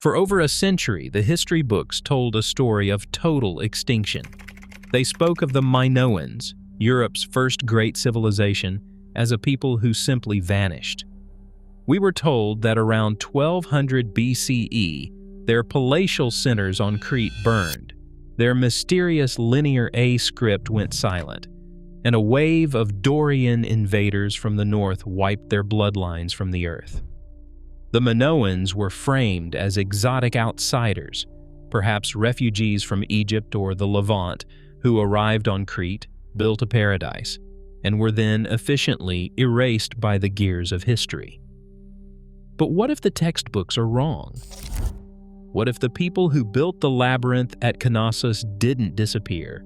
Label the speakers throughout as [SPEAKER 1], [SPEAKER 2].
[SPEAKER 1] For over a century, the history books told a story of total extinction. They spoke of the Minoans, Europe's first great civilization, as a people who simply vanished. We were told that around 1200 BCE, their palatial centers on Crete burned, their mysterious linear A script went silent, and a wave of Dorian invaders from the north wiped their bloodlines from the earth. The Minoans were framed as exotic outsiders, perhaps refugees from Egypt or the Levant, who arrived on Crete, built a paradise, and were then efficiently erased by the gears of history. But what if the textbooks are wrong? What if the people who built the labyrinth at Knossos didn't disappear,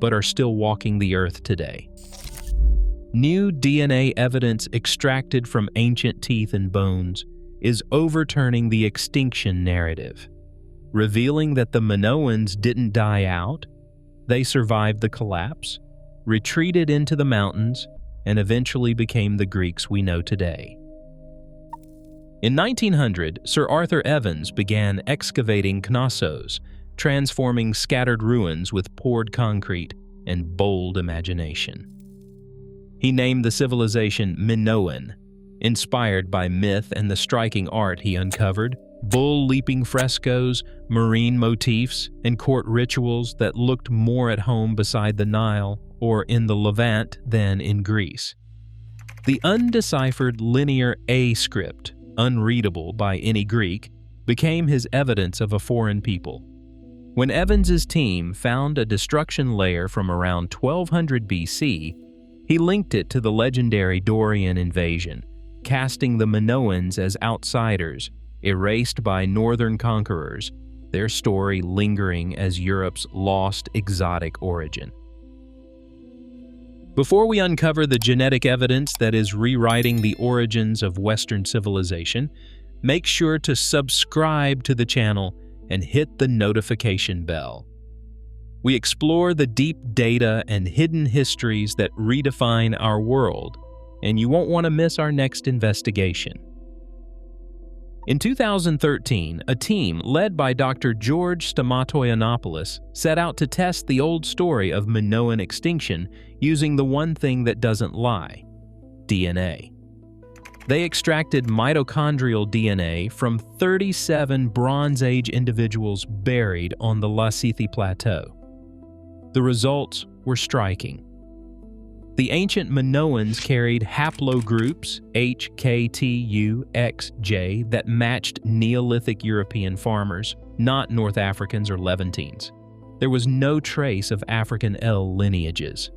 [SPEAKER 1] but are still walking the earth today? New DNA evidence extracted from ancient teeth and bones is overturning the extinction narrative, revealing that the Minoans didn't die out, they survived the collapse, retreated into the mountains, and eventually became the Greeks we know today. In 1900, Sir Arthur Evans began excavating Knossos, transforming scattered ruins with poured concrete and bold imagination. He named the civilization Minoan, inspired by myth and the striking art he uncovered, bull-leaping frescoes, marine motifs, and court rituals that looked more at home beside the Nile or in the Levant than in Greece. The undeciphered linear A script, unreadable by any Greek, became his evidence of a foreign people. When Evans's team found a destruction layer from around 1200 BC, he linked it to the legendary Dorian Invasion, casting the Minoans as outsiders, erased by northern conquerors, their story lingering as Europe's lost exotic origin. Before we uncover the genetic evidence that is rewriting the origins of Western civilization, make sure to subscribe to the channel and hit the notification bell. We explore the deep data and hidden histories that redefine our world, and you won't want to miss our next investigation. In 2013, a team led by Dr. George Stamatoianopoulos set out to test the old story of Minoan extinction using the one thing that doesn't lie: DNA. They extracted mitochondrial DNA from 37 Bronze Age individuals buried on the Lasithi Plateau. The results were striking. The ancient Minoans carried haplogroups H, K, T, U, X, J that matched Neolithic European farmers, not North Africans or Levantines. There was no trace of African L lineages.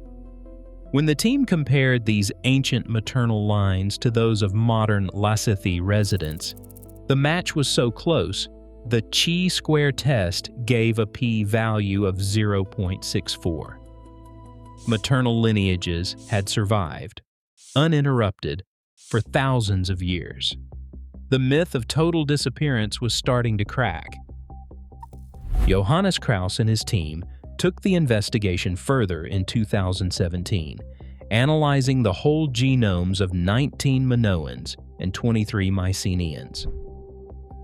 [SPEAKER 1] When the team compared these ancient maternal lines to those of modern Lasithi residents, the match was so close, the chi-square test gave a p-value of 0.64. Maternal lineages had survived, uninterrupted, for thousands of years. The myth of total disappearance was starting to crack. Johannes Krauss and his team took the investigation further in 2017, analyzing the whole genomes of 19 Minoans and 23 Mycenaeans.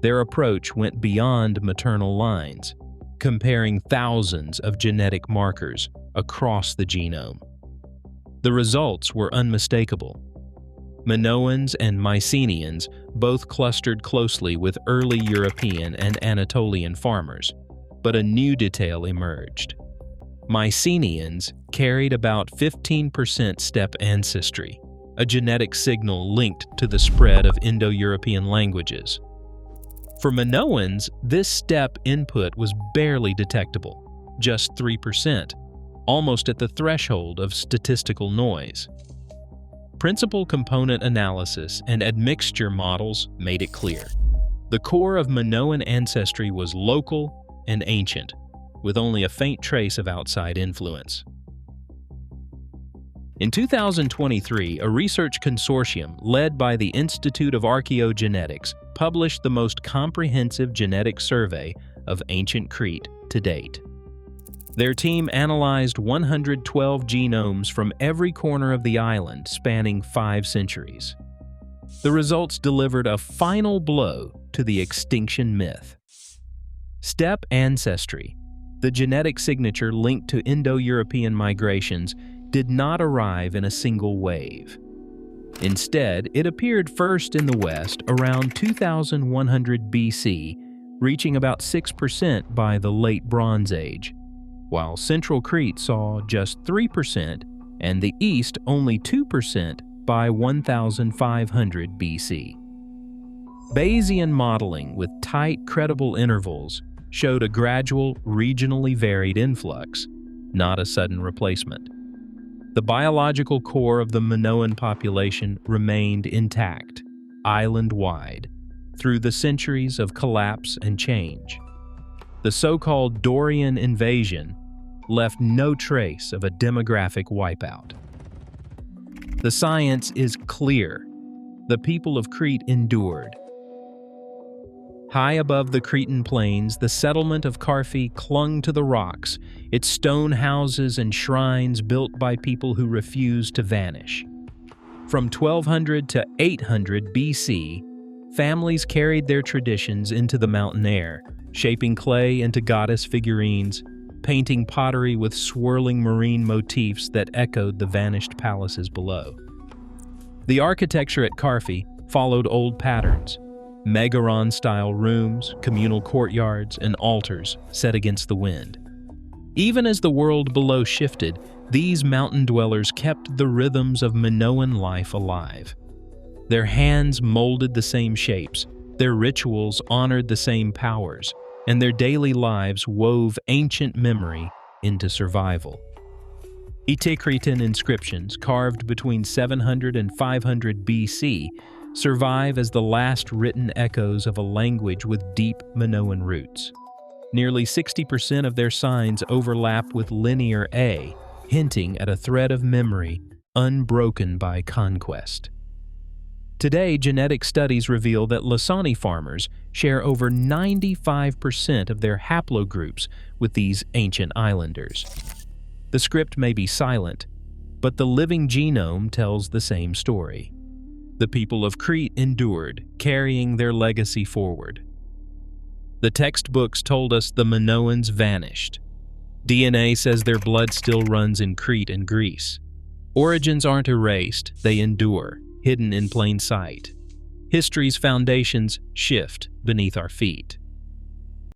[SPEAKER 1] Their approach went beyond maternal lines, comparing thousands of genetic markers across the genome. The results were unmistakable. Minoans and Mycenaeans both clustered closely with early European and Anatolian farmers, but a new detail emerged. Mycenaeans carried about 15% steppe ancestry, a genetic signal linked to the spread of Indo-European languages. For Minoans, this steppe input was barely detectable, just 3%, almost at the threshold of statistical noise. Principal component analysis and admixture models made it clear. The core of Minoan ancestry was local and ancient, with only a faint trace of outside influence. In 2023, a research consortium led by the Institute of Archaeogenetics published the most comprehensive genetic survey of ancient Crete to date. Their team analyzed 112 genomes from every corner of the island, spanning 5 centuries. The results delivered a final blow to the extinction myth. Steppe ancestry, the genetic signature linked to Indo-European migrations, did not arrive in a single wave. Instead, it appeared first in the West around 2100 BC, reaching about 6% by the Late Bronze Age, while Central Crete saw just 3% and the East only 2% by 1500 BC. Bayesian modeling with tight, credible intervals showed a gradual, regionally varied influx, not a sudden replacement. The biological core of the Minoan population remained intact, island-wide, through the centuries of collapse and change. The so-called Dorian Invasion left no trace of a demographic wipeout. The science is clear. The people of Crete endured. High above the Cretan plains, the settlement of Carfi clung to the rocks, its stone houses and shrines built by people who refused to vanish. From 1200 to 800 BC, families carried their traditions into the mountain air, shaping clay into goddess figurines, painting pottery with swirling marine motifs that echoed the vanished palaces below. The architecture at Carfi followed old patterns: Megaron-style rooms, communal courtyards, and altars set against the wind. Even as the world below shifted, these mountain dwellers kept the rhythms of Minoan life alive. Their hands molded the same shapes, their rituals honored the same powers, and their daily lives wove ancient memory into survival. Cretan inscriptions carved between 700 and 500 BC survive as the last written echoes of a language with deep Minoan roots. Nearly 60% of their signs overlap with Linear A, hinting at a thread of memory unbroken by conquest. Today, genetic studies reveal that Lasithi farmers share over 95% of their haplogroups with these ancient islanders. The script may be silent, but the living genome tells the same story. The people of Crete endured, carrying their legacy forward. The textbooks told us the Minoans vanished. DNA says their blood still runs in Crete and Greece. Origins aren't erased, they endure, hidden in plain sight. History's foundations shift beneath our feet.